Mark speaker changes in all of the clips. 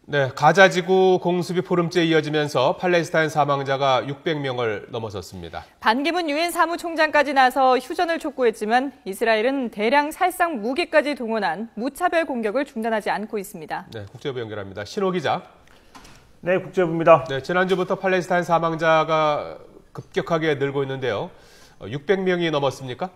Speaker 1: 네, 가자지구 공습이 보름째 이어지면서 팔레스타인 사망자가 600명을 넘어섰습니다. 반기문 유엔 사무총장까지 나서 휴전을 촉구했지만 이스라엘은 대량 살상 무기까지 동원한 무차별 공격을 중단하지 않고 있습니다. 네, 국제부 연결합니다. 신호 기자.
Speaker 2: 네, 국제부입니다.
Speaker 1: 네, 지난주부터 팔레스타인 사망자가 급격하게 늘고 있는데요. 600명이 넘었습니까?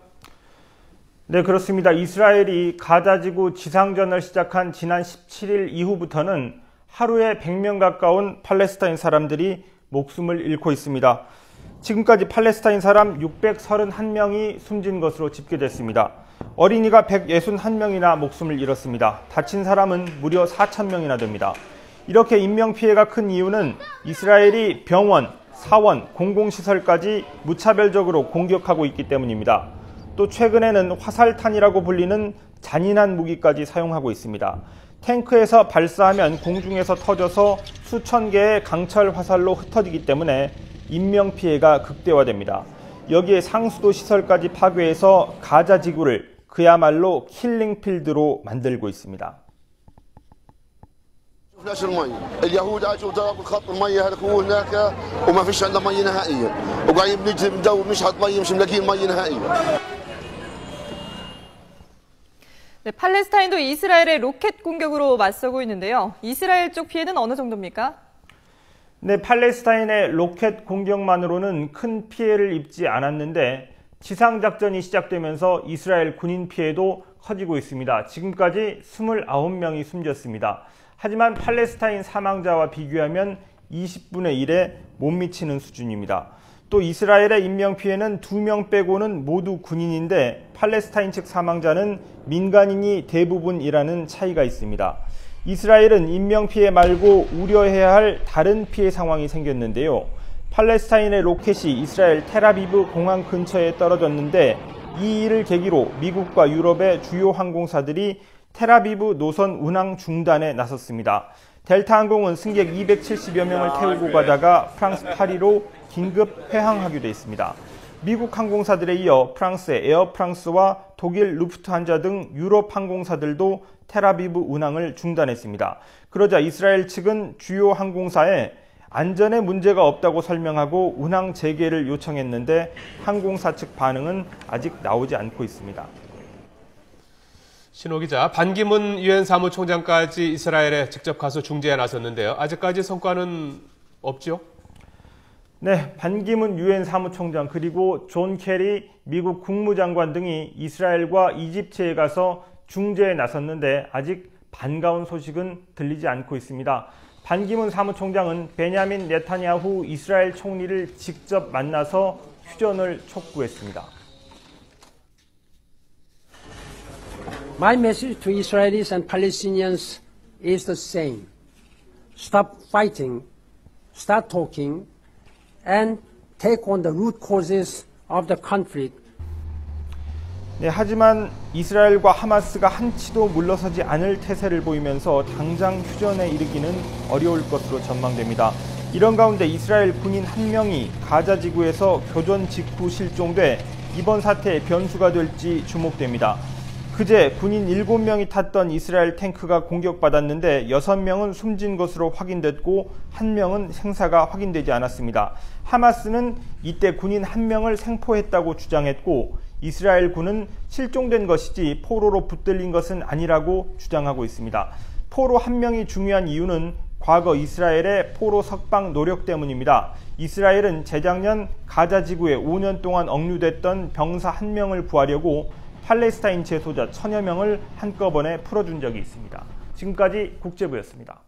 Speaker 2: 네, 그렇습니다. 이스라엘이 가자지구 지상전을 시작한 지난 17일 이후부터는 하루에 100명 가까운 팔레스타인 사람들이 목숨을 잃고 있습니다. 지금까지 팔레스타인 사람 631명이 숨진 것으로 집계됐습니다. 어린이가 161명이나 목숨을 잃었습니다. 다친 사람은 무려 4,000명이나 됩니다. 이렇게 인명피해가 큰 이유는 이스라엘이 병원, 사원, 공공시설까지 무차별적으로 공격하고 있기 때문입니다. 또 최근에는 화살탄이라고 불리는 잔인한 무기까지 사용하고 있습니다. 탱크에서 발사하면 공중에서 터져서 수천 개의 강철 화살로 흩어지기 때문에 인명피해가 극대화됩니다. 여기에 상수도 시설까지 파괴해서 가자 지구를 그야말로 킬링필드로 만들고 있습니다.
Speaker 3: اليهود اجوا ضربوا خط الميه هلكوا هناك وما فيش عندنا ميه نهائيا وقاعدين بنجري بندور نشحط ميه مش ملاقيين ميه نهائيا.
Speaker 1: 네, 팔레스타인도 이스라엘의 로켓 공격으로 맞서고 있는데요. 이스라엘 쪽 피해는 어느 정도입니까?
Speaker 2: 네, 팔레스타인의 로켓 공격만으로는 큰 피해를 입지 않았는데 지상작전이 시작되면서 이스라엘 군인 피해도 커지고 있습니다. 지금까지 29명이 숨졌습니다. 하지만 팔레스타인 사망자와 비교하면 20분의 1에 못 미치는 수준입니다. 또 이스라엘의 인명피해는 2명 빼고는 모두 군인인데 팔레스타인 측 사망자는 민간인이 대부분이라는 차이가 있습니다. 이스라엘은 인명피해 말고 우려해야 할 다른 피해 상황이 생겼는데요. 팔레스타인의 로켓이 이스라엘 텔아비브 공항 근처에 떨어졌는데 이 일을 계기로 미국과 유럽의 주요 항공사들이 텔아비브 노선 운항 중단에 나섰습니다. 델타 항공은 승객 270여 명을 태우고 가다가 프랑스 파리로 긴급 회항하기도 했습니다. 미국 항공사들에 이어 프랑스의 에어프랑스와 독일 루프트한자 등 유럽 항공사들도 텔아비브 운항을 중단했습니다. 그러자 이스라엘 측은 주요 항공사에 안전에 문제가 없다고 설명하고 운항 재개를 요청했는데 항공사 측 반응은 아직 나오지 않고 있습니다.
Speaker 1: 신호 기자, 반기문 유엔 사무총장까지 이스라엘에 직접 가서 중재에 나섰는데요. 아직까지 성과는 없죠?
Speaker 2: 네, 반기문 유엔 사무총장 그리고 존 케리 미국 국무장관 등이 이스라엘과 이집트에 가서 중재에 나섰는데 아직 반가운 소식은 들리지 않고 있습니다. 반기문 사무총장은 베냐민 네타냐후 이스라엘 총리를 직접 만나서 휴전을 촉구했습니다.
Speaker 4: My message to Israelis and Palestinians is the same. Stop fighting, start talking, and take on the root causes of the conflict.
Speaker 2: 네, 하지만 이스라엘과 하마스가 한치도 물러서지 않을 태세를 보이면서 당장 휴전에 이르기는 어려울 것으로 전망됩니다. 이런 가운데 이스라엘 군인 한 명이 가자 지구에서 교전 직후 실종돼 이번 사태의 변수가 될지 주목됩니다. 그제 군인 7명이 탔던 이스라엘 탱크가 공격받았는데 6명은 숨진 것으로 확인됐고 1명은 생사가 확인되지 않았습니다. 하마스는 이때 군인 1명을 생포했다고 주장했고 이스라엘 군은 실종된 것이지 포로로 붙들린 것은 아니라고 주장하고 있습니다. 포로 1명이 중요한 이유는 과거 이스라엘의 포로 석방 노력 때문입니다. 이스라엘은 재작년 가자 지구에 5년 동안 억류됐던 병사 1명을 구하려고 팔레스타인 재소자 1000여 명을 한꺼번에 풀어준 적이 있습니다. 지금까지 국제부였습니다.